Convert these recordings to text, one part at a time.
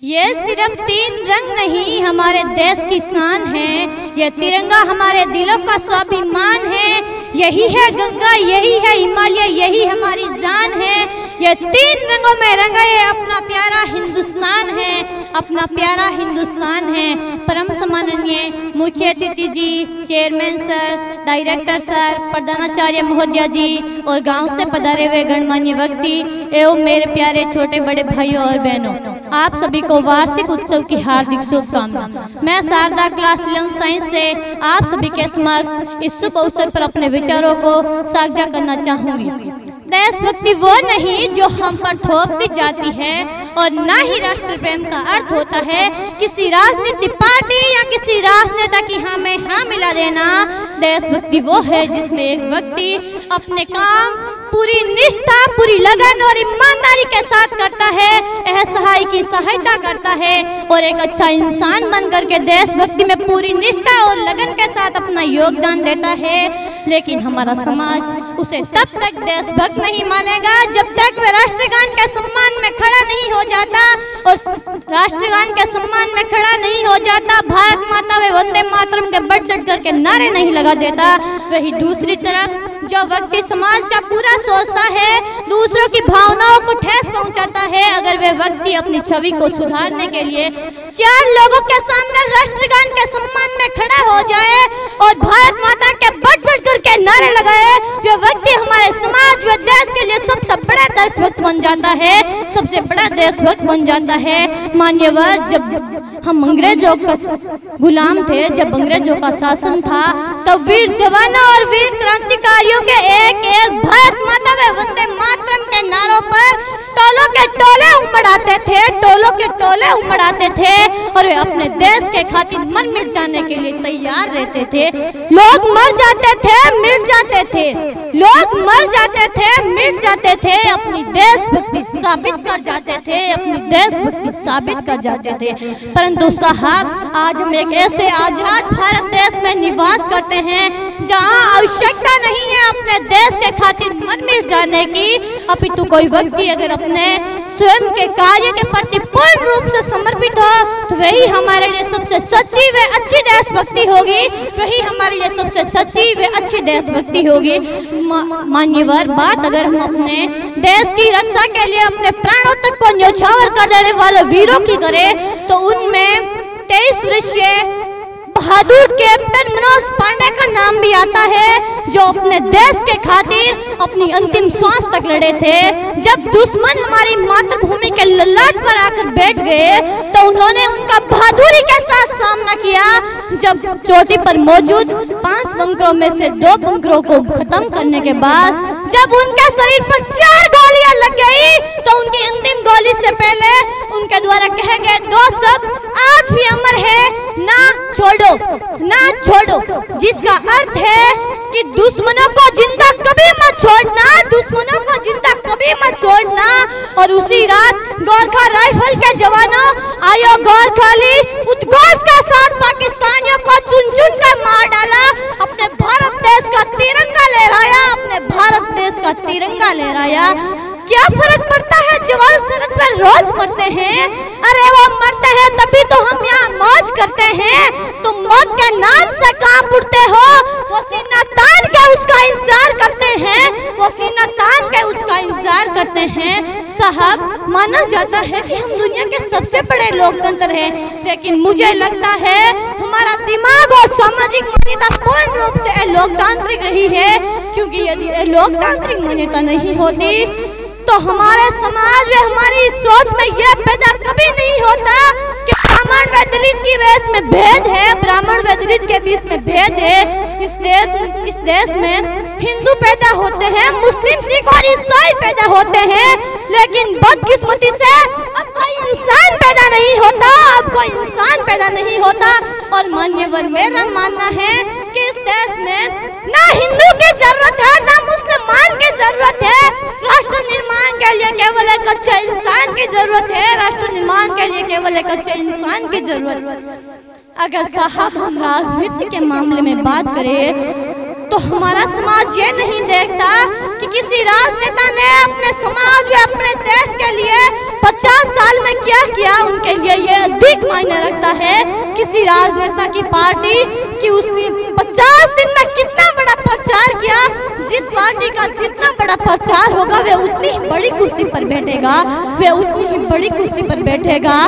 ये सिर्फ 3 रंग नहीं हमारे देश की शान है, ये तिरंगा हमारे दिलों का स्वाभिमान है। यही है गंगा, यही है हिमालय, यही हमारी जान है। ये 3 रंगों में रंगा ये अपना प्यारा हिंदुस्तान है, अपना प्यारा हिंदुस्तान है। परम सम्माननीय मुख्य अतिथि जी, चेयरमैन सर, डायरेक्टर सर, प्रधानाचार्य महोदया जी और गांव से पधारे हुए गणमान्य व्यक्ति एवं मेरे प्यारे छोटे बड़े भाइयों और बहनों, आप सभी को वार्षिक उत्सव की हार्दिक शुभकामनाएं। मैं शारदा क्लास 11 साइंस से आप सभी के समक्ष इस शुभ अवसर पर अपने विचारों को साझा करना चाहूंगी। देशभक्ति वो नहीं जो हम पर थोप दी जाती है और ना ही राष्ट्र प्रेम का अर्थ होता है किसी राजनीतिक पार्टी या किसी राजनेता की हाँ में हाँ मिला देना। देशभक्ति वो है जिसमें एक व्यक्ति अपने काम पूरी निष्ठा, पूरी लगन और ईमानदारी के साथ करता है, असहाय की सहायता करता है और एक अच्छा इंसान बन करके देशभक्ति में पूरी निष्ठा और लगन के साथ अपना योगदान देता है। लेकिन हमारा समाज उसे तब तक देशभक्त नहीं मानेगा जब तक वह राष्ट्रगान के सम्मान में खड़ा नहीं हो जाता, और राष्ट्रगान के सम्मान में खड़ा नहीं हो जाता, भारत माता व वंदे मातरम के बढ़ चढ़ करके नारे नहीं लगा देता। वही दूसरी तरफ जो व्यक्ति समाज का पूरा सोचता है, दूसरों की भावनाओं को ठेस पहुंचाता है, अगर वह व्यक्ति अपनी छवि को सुधारने के लिए 4 लोगों के सामने राष्ट्रगान के सम्मान में खड़ा हो जाए और भारत माता के बढ़ चढ़ करके नारे लगाए, जो व्यक्ति हमारे समाज व देश के लिए सबसे बड़ा देशभक्त बन जाता है, सबसे बड़ा देशभक्त बन जाता है। मान्यवर, जब हम अंग्रेजों का गुलाम थे, जब अंग्रेजों का शासन था, तब वीर जवानों और वीर क्रांतिकारियों के एक एक भारत माता व वंदे मातरम के नारों पर टोलों के टोले उमड़ाते थे, टोलों के टोले उमड़ाते थे और वे अपने देश के खातिर मन मिट जाने के लिए तैयार रहते थे। लोग मर जाते थे, मिट जाते थे, लोग मर जाते थे, मिट जाते थे, अपनी देशभक्ति साबित कर जाते थे, अपनी देशभक्ति साबित कर जाते थे। परंतु साहब, आज हम एक ऐसे आजाद भारत देश में निवास करते हैं जहां आवश्यकता नहीं है अपने देश के खातिर मन मिट जाने की, अपितु कोई व्यक्ति अगर अपने स्वयं के कार्य के प्रति पूर्ण रूप से समर्पित हो तो वही हमारे लिए सबसे सच्ची व अच्छी देशभक्ति होगी, वही हमारे लिए सबसे सच्ची व अच्छी देशभक्ति होगी। मान्यवर, बात अगर हम अपने देश की रक्षा के लिए अपने प्राणों तक को न्यौछावर कर देने वाले वीरों की करें तो उनमें 23 वर्षीय बहादुर कैप्टन मनोज पांडे का नाम भी आता है, जो अपने देश के खातिर अपनी अंतिम सांस तक लड़े थे। जब दुश्मन हमारी मातृभूमि के ललाट पर आकर बैठ गए तो उन्होंने उनका बहादुरी के साथ सामना किया। जब चोटी पर मौजूद 5 बंकरों में से 2 बंकरों को खत्म करने के बाद जब उनके शरीर पर 4 गोलियां लग गई तो उनकी अंतिम गोली से पहले उनके द्वारा कहे गए 2 शब्द आज भी अमर है, ना छोड़ो, ना छोड़ो, जिसका अर्थ है कि दुश्मनों को जिंदा कभी मत छोड़ना, दुश्मनों को जिंदा कभी मत छोड़ना। और उसी रात गोरखा राइफल के जवानों आयो गोरखाली उद्घोष के साथ पाकिस्तानियों को चुन चुन कर मार डाला, अपने भारत देश का तिरंगा लहराया, अपने भारत देश का तिरंगा लहराया। क्या फर्क पड़ता है, जवान सड़क पर रोज मरते हैं, अरे वो मरते हैं तभी तो हम यहाँ मौज करते हैं, तुम मौत के नाम से कांप उठते हो, वो सीना तान के उसका इंतजार करते हैं, वो सीना तान के उसका इंतजार करते हैं। साहब, माना जाता है कि हम दुनिया के सबसे बड़े लोकतंत्र हैं, लेकिन मुझे लगता है हमारा दिमाग और सामाजिक मान्यता पूर्ण रूप से लोकतांत्रिक रही है, क्योंकि यदि लोकतांत्रिक मान्यता नहीं होती तो हमारे समाज में हमारी सोच में यह पैदा कभी नहीं होता कि ब्राह्मण व दलित की बीच में भेद है, ब्राह्मण व दलित के बीच में भेद है। इस देश में हिंदू पैदा होते हैं, मुस्लिम, सिख और ईसाई पैदा होते हैं, लेकिन बदकिस्मती से अब कोई इंसान पैदा नहीं होता, अब कोई इंसान पैदा नहीं होता। और मान्यवर, मेरा मानना है कि इस देश में ना हिंदू की जरूरत है, ना मुसलमान की जरूरत है, राष्ट्र निर्माण के लिए केवल एक अच्छे इंसान की जरूरत है, राष्ट्र निर्माण के लिए केवल एक अच्छे इंसान की जरूरत है। अगर साहब हम राजनीति के मामले में बात करें तो हमारा समाज ये नहीं देखता कि किसी राजनेता ने अपने समाज या अपने देश के लिए 50 साल में क्या किया, उनके लिए अधिक मायने रखता है किसी राजनेता की पार्टी कि उसने 50 दिन में कितना बड़ा प्रचार किया। जिस पार्टी का जितना बड़ा प्रचार होगा वे उतनी ही बड़ी कुर्सी पर बैठेगा, वे उतनी ही बड़ी कुर्सी पर बैठेगा।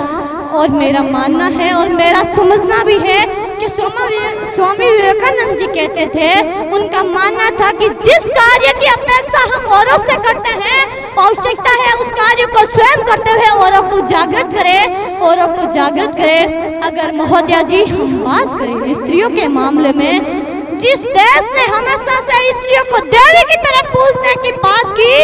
और मेरा मानना है और मेरा समझना भी है कि स्वामी विवेकानंद जी कहते थे, उनका मानना था कि जिस कार्य की अपेक्षा हम औरों से करते हैं, आवश्यकता है उस कार्य को स्वयं करते हुए औरों को जागृत करें, औरों को जागृत करें। अगर महोदया जी हम बात करें स्त्रियों के मामले में, जिस देश ने हमेशा से स्त्रियों को देवी की तरह पूजने की बात की,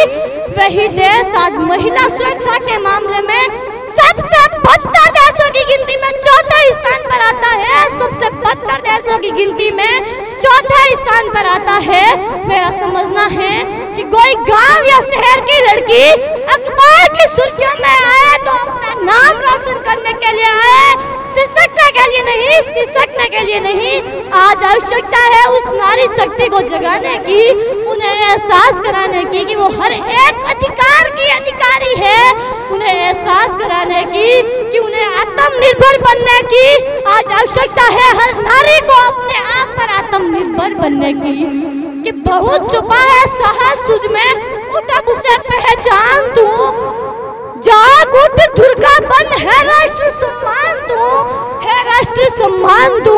वही देश आज महिला सुरक्षा के मामले में सबसे बदतर देशों की गिनती में चौथे स्थान पर आता है। सबसे बदतर देशों की गिनती में चौथे स्थान पर आता है। मेरा समझना है कि कोई गांव या शहर की लड़की अखबार की सुर्खियों में आए तो अपना नाम रोशन करने के लिए आए, सिसकने के लिए नहीं, सिसकने के लिए नहीं। आज आवश्यकता है उस नारी शक्ति को जगाने की, उन्हें एहसास कराने की कि वो हर एक अधिकार की अधिकारी है, उन्हें एहसास कराने की कि उन्हें आत्मनिर्भर बनने की आज आवश्यकता है हर नारी को अपने आप पर आत्मनिर्भर बनने की। कि बहुत छुपा है साहस तुझ में, उठ अब उसे पहचान तू, जाग उठ दुर्गा बन, है राष्ट्र सम्मान तू, है राष्ट्र सम्मान तू।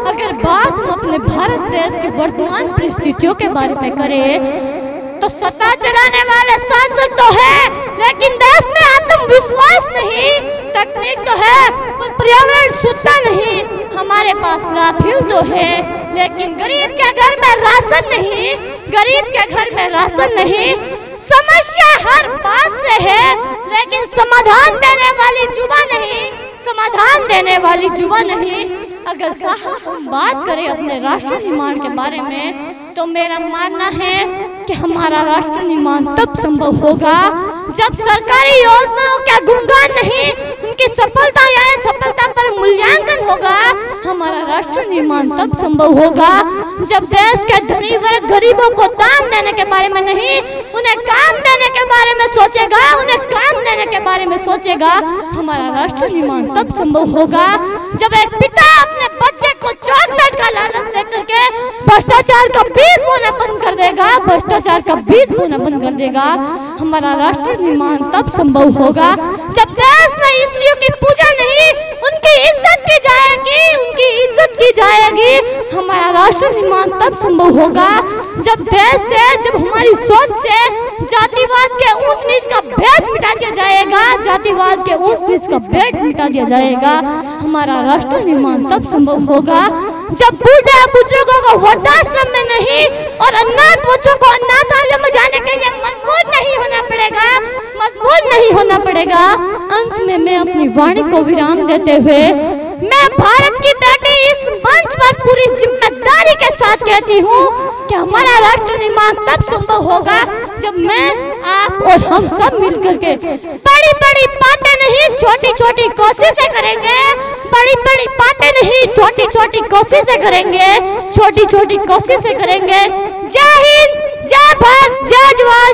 अगर बात हम अपने भारत देश की वर्तमान परिस्थितियों के बारे में करें तो सत्ता चलाने वाले शासक तो है, लेकिन देश में आत्मविश्वास नहीं। तकनीक तो है पर पर्यावरण शुद्धता नहीं। हमारे पास राफेल तो है, लेकिन गरीब के घर में राशन नहीं, गरीब के घर में राशन नहीं। समस्या हर बात से है, लेकिन समाधान देने वाली जुबान नहीं, समाधान देने वाली जुबान नहीं। अगर साहब हम बात करें अपने राष्ट्र निर्माण के बारे में, तो मेरा मानना है कि हमारा राष्ट्र निर्माण तब संभव होगा जब सरकारी योजनाओं का गुणगान नहीं, उनकी सफलता या असफलता पर मूल्यांकन होगा। हमारा राष्ट्र निर्माण तब संभव होगा जब देश के धनी वर्ग गरीबों को दान देने के बारे में नहीं, उन्हें काम देने के बारे में सोचेगा, उन्हें काम देने के बारे में सोचेगा। हमारा राष्ट्र निर्माण तब संभव होगा जब एक पिता अपने बच्चे को चॉकलेट का लालच देकर के भ्रष्टाचार का बीज बोना बंद कर देगा, भ्रष्टाचार का बीज बोना बंद कर देगा। हमारा राष्ट्र निर्माण तब संभव होगा जब देश में स्त्रियों की पूजा नहीं, उनकी इज्जत की जाएगी, उनकी इज्जत की जाएगी। हमारा राष्ट्र निर्माण तब संभव होगा जब देश से, जब हमारी सोच से जातिवाद के ऊंच नीच का भेद मिटा दिया जाएगा, जातिवाद के ऊंच नीच का भेद मिटा दिया जाएगा। हमारा राष्ट्र निर्माण तब संभव होगा जब बूढ़े बुजुर्गों को वृद्धाश्रम में नहीं और अनाथ बच्चों को अनाथालय में जाने के लिए मजबूर नहीं होना पड़ेगा, मजबूर नहीं होना पड़ेगा। अंत में मैं अपनी वाणी को विराम देते हुए मैं भारत की बेटी इस मंच पर पूरी जिम्मेदारी के साथ कहती हूँ कि हमारा राष्ट्र निर्माण तब संभव होगा जब मैं, आप और हम सब मिलकर के बड़ी बड़ी बातें नहीं छोटी छोटी कोशिशें करेंगे, बड़ी बड़ी बातें नहीं छोटी छोटी कोशिशें करेंगे, छोटी छोटी कोशिशें करेंगे। जय हिंद, जय भारत, जय जवान।